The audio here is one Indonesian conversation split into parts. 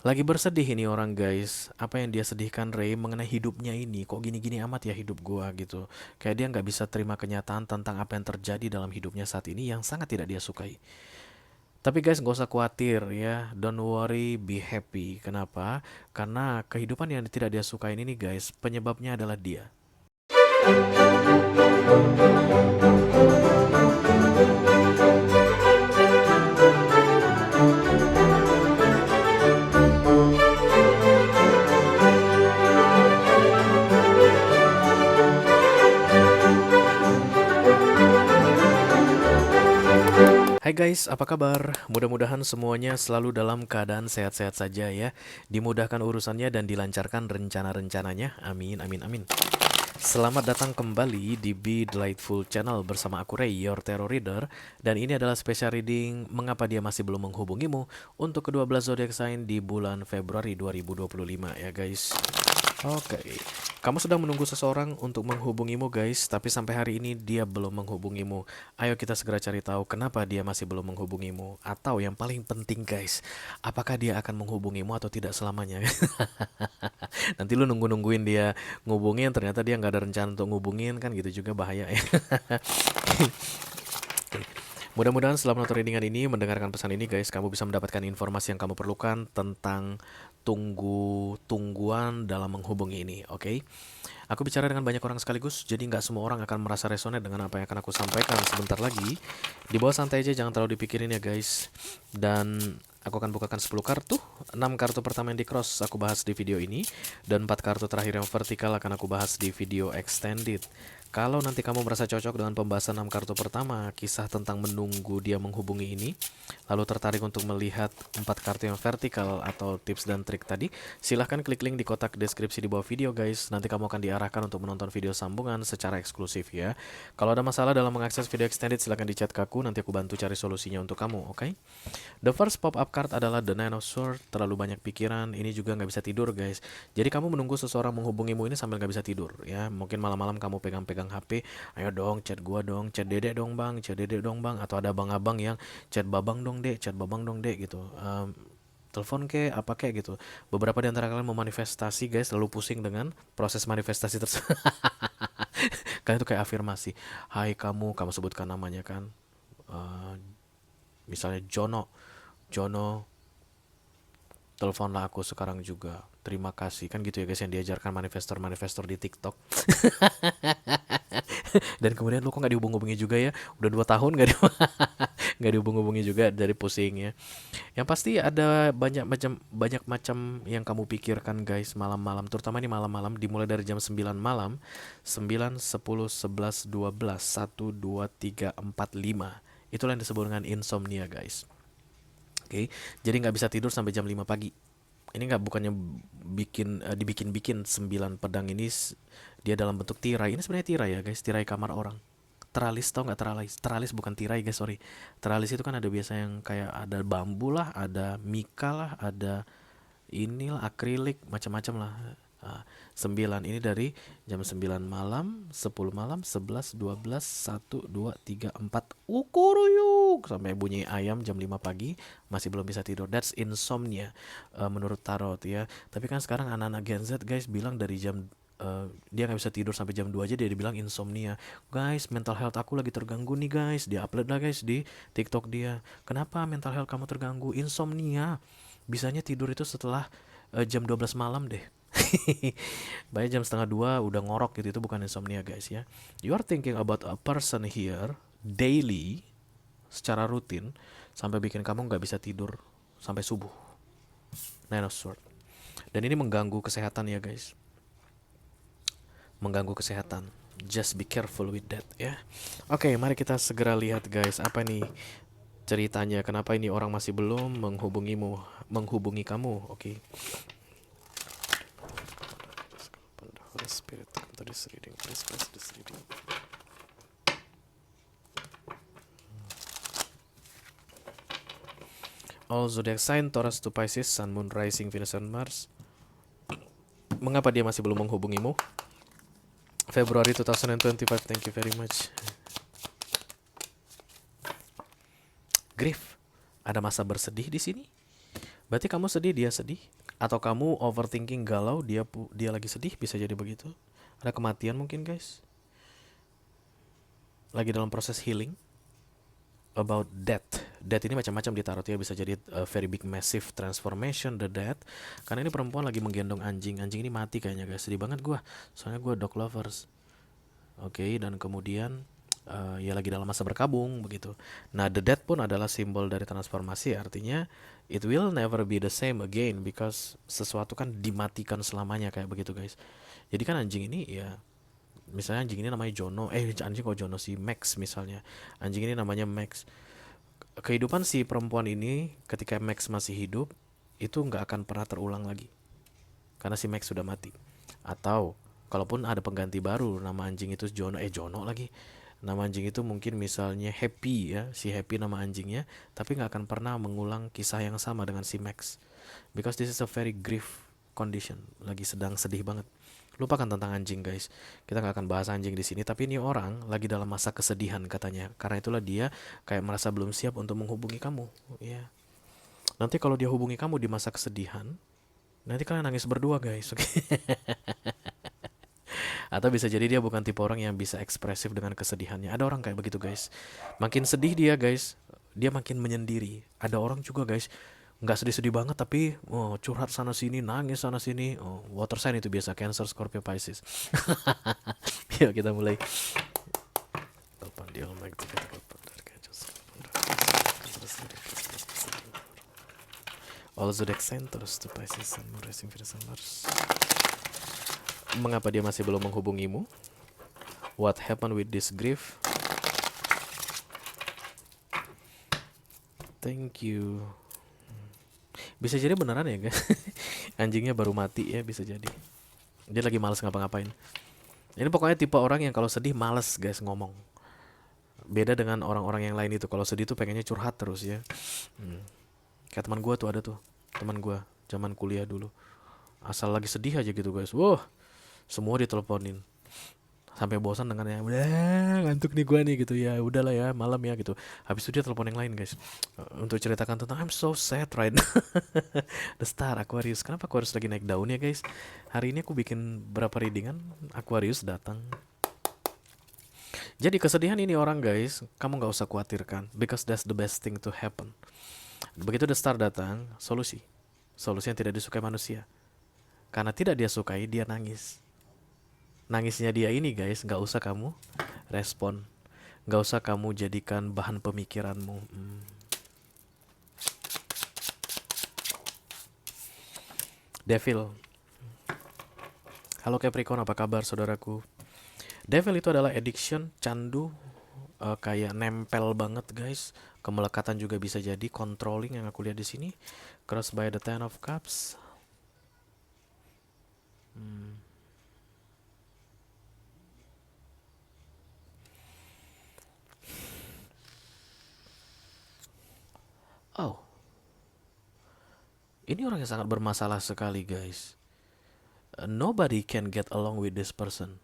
Lagi bersedih ini orang guys. Apa yang dia sedihkan Ray mengenai hidupnya ini. Kok gini-gini amat ya hidup gua gitu. Kayak dia nggak bisa terima kenyataan tentang apa yang terjadi dalam hidupnya saat ini yang sangat tidak dia sukai. Tapi guys nggak usah khawatir ya. Don't worry, be happy. Kenapa? Karena kehidupan yang tidak dia sukain ini guys, penyebabnya adalah dia. Hai guys, apa kabar? Mudah-mudahan semuanya selalu dalam keadaan sehat-sehat saja ya. Dimudahkan urusannya dan dilancarkan rencana-rencananya. Amin, amin, amin. Selamat datang kembali di Be Delightful Channel bersama aku Ray, your Tarot Reader. Dan ini adalah special reading Mengapa Dia Masih Belum Menghubungimu untuk ke-12 zodiak sign di bulan Februari 2025 ya guys. Oke, kamu sedang menunggu seseorang untuk menghubungimu guys, tapi sampai hari ini dia belum menghubungimu. Ayo kita segera cari tahu kenapa dia masih belum menghubungimu. Atau yang paling penting guys, apakah dia akan menghubungimu atau tidak selamanya. Nanti lu nunggu-nungguin dia ngubungin, ternyata dia nggak ada rencana untuk ngubungin, kan gitu juga bahaya ya. Mudah-mudahan selama nonton readingan ini, mendengarkan pesan ini guys, kamu bisa mendapatkan informasi yang kamu perlukan tentang tunggu-tungguan dalam menghubungi ini, oke? Aku bicara dengan banyak orang sekaligus, jadi nggak semua orang akan merasa resonate dengan apa yang akan aku sampaikan sebentar lagi. Di bawah santai aja, jangan terlalu dipikirin ya guys. Dan aku akan bukakan 10 kartu. 6 kartu pertama yang di cross aku bahas di video ini, dan 4 kartu terakhir yang vertikal akan aku bahas di video extended. Kalau nanti kamu merasa cocok dengan pembahasan 6 kartu pertama, kisah tentang menunggu dia menghubungi ini, lalu tertarik untuk melihat 4 kartu yang vertikal atau tips dan trik tadi, silahkan klik link di kotak deskripsi di bawah video guys. Nanti kamu akan diarahkan untuk menonton video sambungan secara eksklusif ya. Kalau ada masalah dalam mengakses video extended, silahkan di chat ke aku, nanti aku bantu cari solusinya untuk kamu, oke? The first pop-up card adalah The Nine of Swords. Terlalu banyak pikiran, ini juga nggak bisa tidur guys. Jadi kamu menunggu seseorang menghubungimu ini sambil nggak bisa tidur ya. Mungkin malam-malam kamu pegang-pegang HP, ayo dong chat gua dong, chat dedek dong bang, chat dedek dong bang. Atau ada abang-abang yang chat babang dong dek, chat babang dong dek gitu. Telepon ke apa kayak gitu. Beberapa di antara kalian mau manifestasi guys, lalu pusing dengan proses manifestasi tersebut. Kalian itu kayak afirmasi. Hai kamu, kamu sebutkan namanya kan. Eh, Misalnya Jono, Jono, teleponlah aku sekarang juga. Terima kasih. Kan gitu ya guys yang diajarkan manifestor-manifestor di TikTok. Dan kemudian lu kok nggak dihubung-hubungi juga ya? Udah 2 tahun nggak di nggak dihubung-hubungi juga dari pusing ya. Yang pasti ada banyak macam yang kamu pikirkan guys malam-malam, terutama di malam-malam dimulai dari jam 9 malam, 9, 10, 11, 12, 1, 2, 3, 4, 5. Itulah yang disebut dengan insomnia guys. Oke, jadi nggak bisa tidur sampai jam 5 pagi. Ini nggak bukannya dibikin-bikin 9 pedang ini dia dalam bentuk tirai. Ini sebenarnya tirai ya guys, tirai kamar orang. Teralis, tau nggak teralis? Teralis bukan tirai guys, sorry. Teralis itu kan ada biasa yang kayak ada bambu lah, ada mika lah, ada inilah akrilik, macam-macam lah. Nah, 9 ini dari jam 9 malam, 10 malam, 11, 12, 1, 2, 3, 4 ukuruyuk sampai bunyi ayam jam 5 pagi masih belum bisa tidur. That's insomnia menurut tarot ya. Tapi kan sekarang anak-anak Gen Z guys bilang dari jam dia nggak bisa tidur sampai jam 2 aja dia dibilang insomnia. Guys, mental health aku lagi terganggu nih guys. Dia upload lah guys di TikTok dia. Kenapa mental health kamu terganggu? Insomnia. Bisanya tidur itu setelah jam 12 malam deh. Banyak jam setengah 2 udah ngorok gitu. Itu bukan insomnia guys ya. You are thinking about a person here daily secara rutin sampai bikin kamu nggak bisa tidur sampai subuh. Nine of Swords. Dan ini mengganggu kesehatan ya guys. Mengganggu kesehatan. Just be careful with that ya. Oke, mari kita segera lihat guys apa nih ceritanya. Kenapa ini orang masih belum menghubungi kamu? Oke. Holy Spirit, to this reading, please bless this reading. All zodiac sign Taurus to Pisces, Sun, Moon, Rising, Venus, and Mars. Mengapa dia masih belum menghubungimu? Februari 2025, thank you very much. Grief, ada masa bersedih di sini. Berarti kamu sedih, dia sedih, atau kamu overthinking galau, dia lagi sedih, bisa jadi begitu. Ada kematian mungkin guys, lagi dalam proses healing. About death. Death ini macam-macam ditaruh ya, bisa jadi very big massive transformation the death. Karena ini perempuan lagi menggendong anjing. Anjing ini mati kayaknya guys. Sedih banget gua. Soalnya gua dog lovers. Oke, dan kemudian ya lagi dalam masa berkabung begitu. Nah, the death pun adalah simbol dari transformasi, artinya it will never be the same again because sesuatu kan dimatikan selamanya kayak begitu guys. Jadi kan anjing ini ya, misalnya anjing ini namanya Jono, anjing kok Jono sih, Max misalnya. Anjing ini namanya Max. Kehidupan si perempuan ini ketika Max masih hidup itu nggak akan pernah terulang lagi karena si Max sudah mati. Atau kalaupun ada pengganti baru, nama anjing itu Jono lagi. Nama anjing itu mungkin misalnya Happy ya, si Happy nama anjingnya, tapi nggak akan pernah mengulang kisah yang sama dengan si Max. Because this is a very grief condition, lagi sedang sedih banget. Lupakan tentang anjing guys. Kita nggak akan bahas anjing di sini. Tapi ini orang lagi dalam masa kesedihan katanya. Karena itulah dia kayak merasa belum siap untuk menghubungi kamu. Ya. Nanti kalau dia hubungi kamu di masa kesedihan, nanti kalian nangis berdua guys. Oke. Atau bisa jadi dia bukan tipe orang yang bisa ekspresif dengan kesedihannya. Ada orang kayak begitu guys. Makin sedih dia guys, dia makin menyendiri. Ada orang juga guys, nggak sedih-sedih banget tapi curhat sana sini, nangis sana sini. Water sign itu biasa, Cancer, Scorpio, Pisces. Yuk kita mulai. All zodiac centers to Pisces and rising Venus and Mars. Mengapa dia masih belum menghubungimu? What happened with this grief? Thank you. Bisa jadi beneran ya guys. Anjingnya baru mati ya, bisa jadi. Dia lagi males ngapa-ngapain. Ini pokoknya tipe orang yang kalau sedih males guys ngomong. Beda dengan orang-orang yang lain itu. Kalau sedih tuh pengennya curhat terus ya. Kayak teman gue tuh, ada tuh teman gue zaman kuliah dulu. Asal lagi sedih aja gitu guys. Wah, semua diteleponin. Sampai bosan dengannya, udah ngantuk nih gue nih gitu ya, udahlah ya malam ya gitu. Habis itu dia telepon yang lain guys, untuk ceritakan tentang I'm so sad right now. The Star Aquarius, kenapa Aquarius lagi naik daun ya guys? Hari ini aku bikin berapa readingan, Aquarius datang. Jadi kesedihan ini orang guys, kamu nggak usah khawatirkan, because that's the best thing to happen. Begitu The Star datang, solusi yang tidak disukai manusia, karena tidak dia sukai, dia nangis. Nangisnya dia ini guys, nggak usah kamu respon, nggak usah kamu jadikan bahan pemikiranmu. Devil. Halo Capricorn, apa kabar saudaraku? Devil itu adalah addiction, candu, kayak nempel banget guys. Kemelekatan juga bisa jadi, controlling yang aku lihat di sini. Crossed by the Ten of Cups. Oh, ini orang yang sangat bermasalah sekali guys. Nobody can get along with this person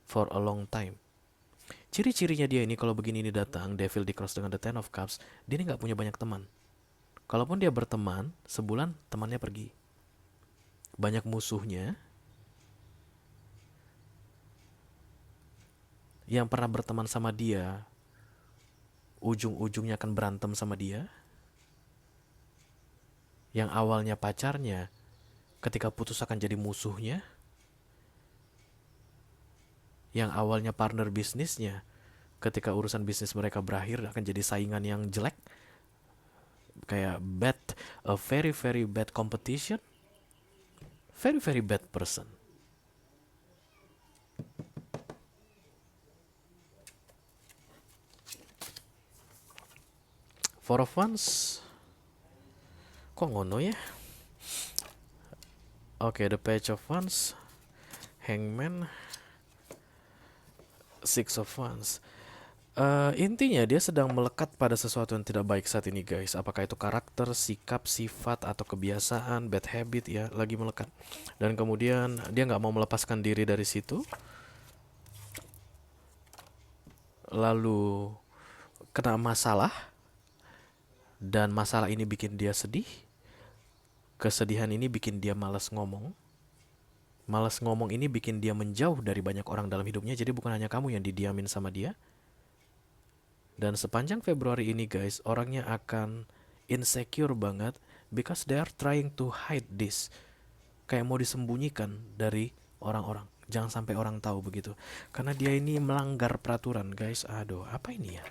for a long time. Ciri-cirinya dia ini kalau begini ini datang, Devil di cross dengan the Ten of Cups, dia ini nggak punya banyak teman. Kalaupun dia berteman, sebulan temannya pergi. Banyak musuhnya. Yang pernah berteman sama dia, ujung-ujungnya akan berantem sama dia. Yang awalnya pacarnya, ketika putus akan jadi musuhnya. Yang awalnya partner bisnisnya, ketika urusan bisnis mereka berakhir akan jadi saingan yang jelek. Kayak bad, a very very bad competition, very very bad person. Four of Wands, kok ngono ya? Oke, the Page of Wands, Hangman, Six of Wands. Intinya dia sedang melekat pada sesuatu yang tidak baik saat ini guys. Apakah itu karakter, sikap, sifat, atau kebiasaan, bad habit ya, lagi melekat. Dan kemudian dia nggak mau melepaskan diri dari situ. Lalu kena masalah. Dan masalah ini bikin dia sedih. Kesedihan ini bikin dia malas ngomong. Malas ngomong ini bikin dia menjauh dari banyak orang dalam hidupnya. Jadi bukan hanya kamu yang didiamin sama dia. Dan sepanjang Februari ini guys, orangnya akan insecure banget because they are trying to hide this. Kayak mau disembunyikan dari orang-orang. Jangan sampai orang tahu begitu. Karena dia ini melanggar peraturan guys. Aduh, apa ini ya?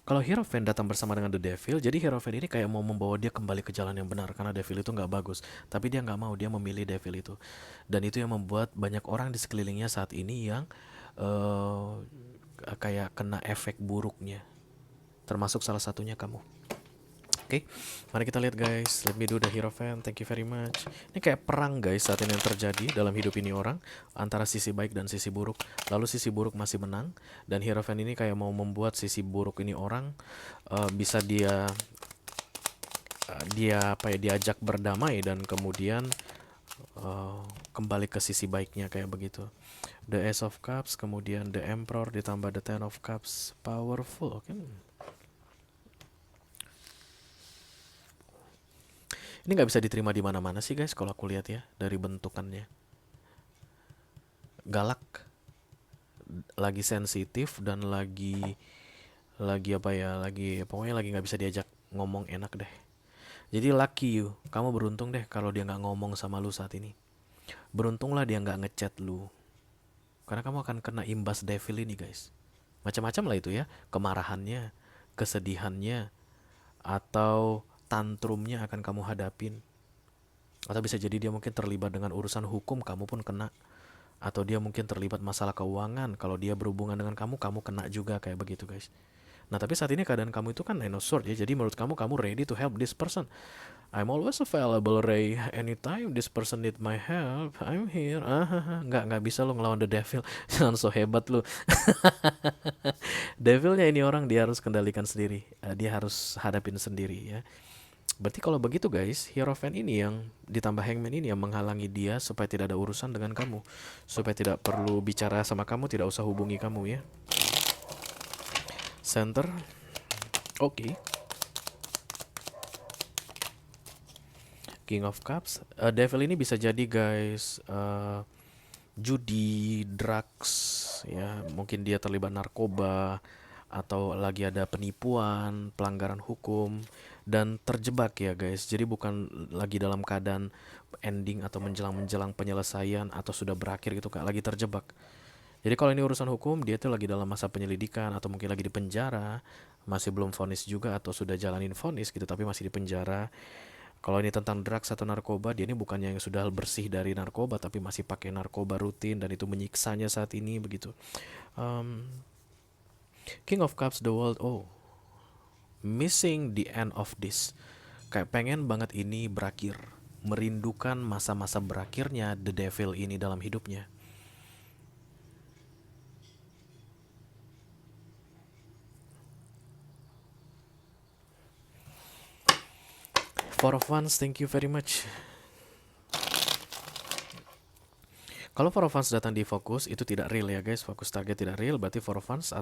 Kalau Hierophant datang bersama dengan The Devil, jadi Hierophant ini kayak mau membawa dia kembali ke jalan yang benar karena Devil itu nggak bagus. Tapi dia nggak mau, dia memilih Devil itu. Dan itu yang membuat banyak orang di sekelilingnya saat ini yang eh, kayak kena efek buruknya. Termasuk salah satunya kamu. Oke, mari kita lihat guys. Let me do the Hierophant. Thank you very much. Ini kayak perang guys saat ini yang terjadi dalam hidup ini orang antara sisi baik dan sisi buruk. Lalu sisi buruk masih menang dan Hierophant ini kayak mau membuat sisi buruk ini orang bisa dia apa ya diajak berdamai dan kemudian kembali ke sisi baiknya kayak begitu. The Ace of Cups, kemudian The Emperor ditambah The Ten of Cups, powerful. Oke. Ini nggak bisa diterima di mana-mana sih guys kalau aku lihat ya dari bentukannya. Galak, lagi sensitif dan lagi apa ya, lagi pokoknya lagi nggak bisa diajak ngomong enak deh. Jadi lucky you, kamu beruntung deh kalau dia nggak ngomong sama lu saat ini. Beruntunglah dia nggak ngechat lu, karena kamu akan kena imbas devil ini guys. Macam-macam lah itu ya, kemarahannya, kesedihannya, atau tantrumnya akan kamu hadapin. Atau bisa jadi dia mungkin terlibat dengan urusan hukum, kamu pun kena. Atau dia mungkin terlibat masalah keuangan, kalau dia berhubungan dengan kamu, kamu kena juga kayak begitu guys. Nah tapi saat ini keadaan kamu itu kan Nine of Swords ya, jadi menurut kamu, kamu ready to help this person. I'm always available Ray, anytime this person need my help, I'm here. Nggak bisa lo ngelawan the devil. Jangan so hebat lo. Devilnya ini orang dia harus kendalikan sendiri. Dia harus hadapin sendiri ya. Berarti kalau begitu guys, Hierophant ini yang ditambah Hangman ini yang menghalangi dia supaya tidak ada urusan dengan kamu, supaya tidak perlu bicara sama kamu, tidak usah hubungi kamu ya. Center. Oke. King of Cups. Devil ini bisa jadi guys judi, drugs ya, mungkin dia terlibat narkoba atau lagi ada penipuan, pelanggaran hukum dan terjebak ya guys. Jadi bukan lagi dalam keadaan ending atau menjelang penyelesaian atau sudah berakhir gitu, Kak, lagi terjebak. Jadi kalau ini urusan hukum, dia tuh lagi dalam masa penyelidikan atau mungkin lagi di penjara, masih belum vonis juga atau sudah jalanin vonis gitu tapi masih di penjara. Kalau ini tentang drugs atau narkoba, dia ini bukannya yang sudah bersih dari narkoba tapi masih pakai narkoba rutin dan itu menyiksanya saat ini begitu. Um, King of Cups, the world. Oh, missing the end of this. Kayak pengen banget ini berakhir. Merindukan masa-masa berakhirnya the devil ini dalam hidupnya. Four of Wands, thank you very much. Kalau Four of Wands datang di fokus, itu tidak real ya guys. Fokus target tidak real, berarti Four of Wands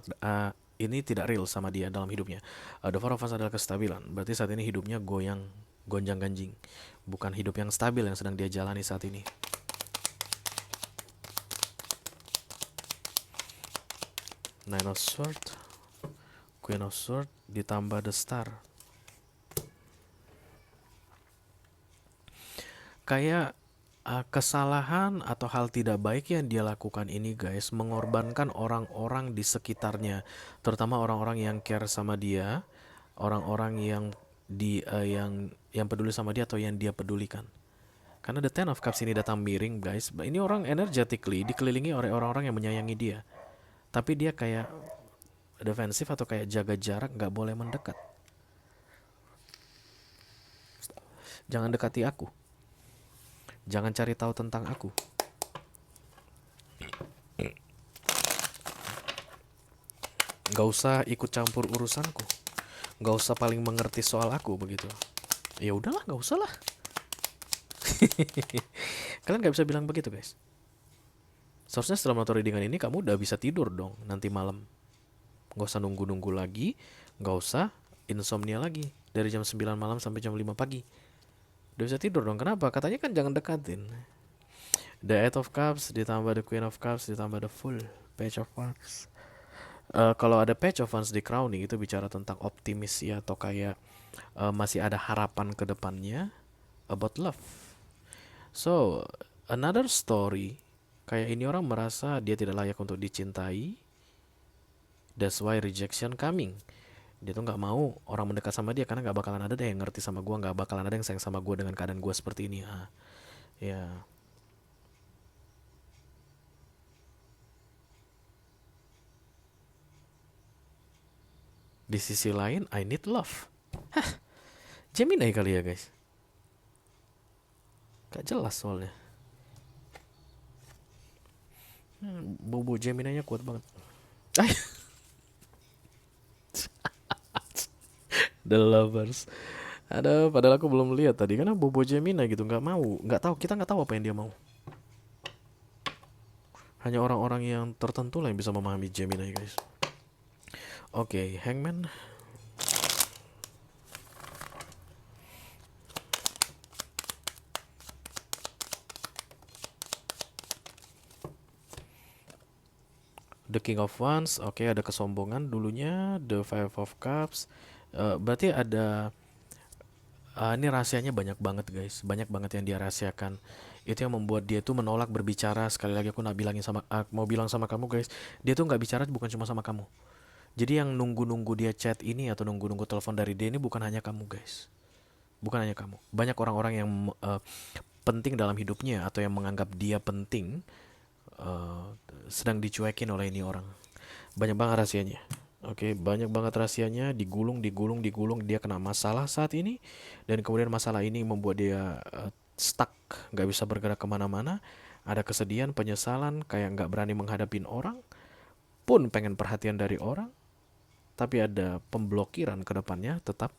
ini tidak real sama dia dalam hidupnya. The Four of Wands adalah kestabilan. Berarti saat ini hidupnya goyang, gonjang ganjing. Bukan hidup yang stabil yang sedang dia jalani saat ini. Nine of Swords, Queen of Swords, ditambah the Star. Kayak kesalahan atau hal tidak baik yang dia lakukan ini guys mengorbankan orang-orang di sekitarnya, terutama orang-orang yang care sama dia, orang-orang yang peduli sama dia atau yang dia pedulikan. Karena the Ten of Cups ini datang miring guys, ini orang energetically dikelilingi oleh orang-orang yang menyayangi dia, tapi dia kayak defensif atau kayak jaga jarak, nggak boleh mendekat. Jangan dekati aku. Jangan cari tahu tentang aku. Gak usah ikut campur urusanku. Gak usah paling mengerti soal aku begitu. Ya udahlah, gak usah lah. Kalian gak bisa bilang begitu guys. Seharusnya setelah menonton readingan ini kamu udah bisa tidur dong nanti malam. Gak usah nunggu-nunggu lagi. Gak usah insomnia lagi dari jam 9 malam sampai jam 5 pagi. Udah bisa tidur dong. Kenapa? Katanya kan jangan dekatin. The Eight of Cups ditambah The Queen of Cups ditambah The Full Page of Wands. Kalau ada Page of Wands di crowning itu bicara tentang optimis ya, atau kayak masih ada harapan ke depannya about love. So, another story, kayak ini orang merasa dia tidak layak untuk dicintai. That's why rejection coming. Dia tuh nggak mau orang mendekat sama dia karena nggak bakalan ada deh yang ngerti sama gue, nggak bakalan ada yang sayang sama gue dengan keadaan gue seperti ini. Ya. Di sisi lain, I need love. Gemini kali ya guys. Gak jelas soalnya. Bobo Gemini-nya kuat banget. The Lovers. Ada, padahal aku belum lihat tadi karena Bobo Gemini gitu, nggak mau, nggak tahu, kita nggak tahu apa yang dia mau. Hanya orang-orang yang tertentu lah yang bisa memahami Gemini guys. Oke, Hangman. The King of Wands, oke, ada kesombongan dulunya. The Five of Cups, berarti ada ini rahasianya banyak banget guys, banyak banget yang dia rahasiakan. Itu yang membuat dia tuh menolak berbicara. Sekali lagi aku mau bilang sama kamu guys, dia tuh nggak bicara bukan cuma sama kamu. Jadi yang nunggu-nunggu dia chat ini atau nunggu-nunggu telepon dari dia ini bukan hanya kamu guys, bukan hanya kamu. Banyak orang-orang yang penting dalam hidupnya atau yang menganggap dia penting, sedang dicuekin oleh ini orang. Banyak banget rahasianya. Oke, banyak banget rahasianya, digulung, dia kena masalah saat ini, dan kemudian masalah ini membuat dia stuck, nggak bisa bergerak kemana-mana, ada kesedihan, penyesalan, kayak nggak berani menghadapin orang, pun pengen perhatian dari orang, tapi ada pemblokiran ke depannya, tetap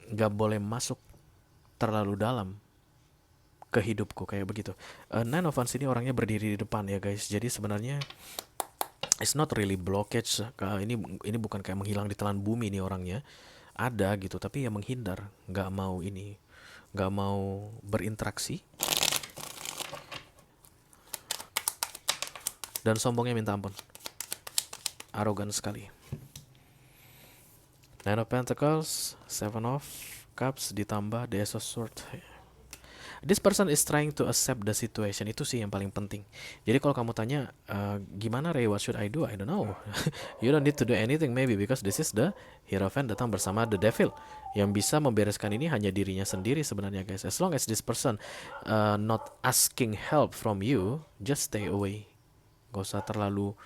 nggak boleh masuk terlalu dalam ke hidupku, kayak begitu. Nine of Wands ini orangnya berdiri di depan ya guys, jadi sebenarnya it's not really blockage. Ini bukan kayak menghilang di telan bumi nih orangnya, ada gitu, tapi ya menghindar, nggak mau berinteraksi, dan sombongnya minta ampun, arogan sekali. Nine of Pentacles, Seven of Cups ditambah the Ace of Swords. This person is trying to accept the situation. Itu sih yang paling penting. Jadi kalau kamu tanya, gimana Ray, what should I do? I don't know. You don't need to do anything maybe, because this is the Hierophant datang bersama the Devil. Yang bisa membereskan ini hanya dirinya sendiri sebenarnya guys. As long as this person not asking help from you, just stay away. Gak usah terlalu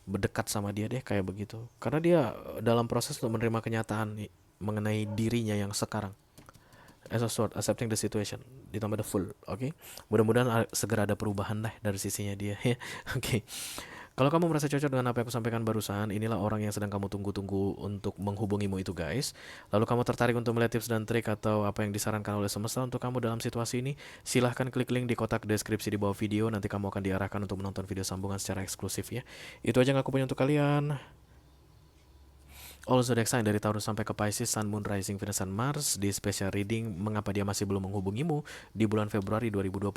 berdekat sama dia deh, kayak begitu. Karena dia dalam proses untuk menerima kenyataan mengenai dirinya yang sekarang. As a sort, accepting the situation ditambah the full, oke? Mudah-mudahan segera ada perubahan lah dari sisinya dia. Oke. Kalau kamu merasa cocok dengan apa yang aku sampaikan barusan, inilah orang yang sedang kamu tunggu-tunggu untuk menghubungimu itu guys. Lalu kamu tertarik untuk melihat tips dan trik atau apa yang disarankan oleh semesta untuk kamu dalam situasi ini, silahkan klik link di kotak deskripsi di bawah video. Nanti kamu akan diarahkan untuk menonton video sambungan secara eksklusif ya. Itu aja yang aku punya untuk kalian. All zodiac sign dari Taurus sampai ke Pisces, Sun, Moon, Rising, Venus, dan Mars di special reading mengapa dia masih belum menghubungimu di bulan Februari 2025.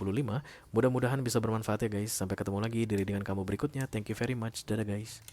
Mudah-mudahan bisa bermanfaat ya guys. Sampai ketemu lagi di readingan kamu berikutnya. Thank you very much. Dadah guys.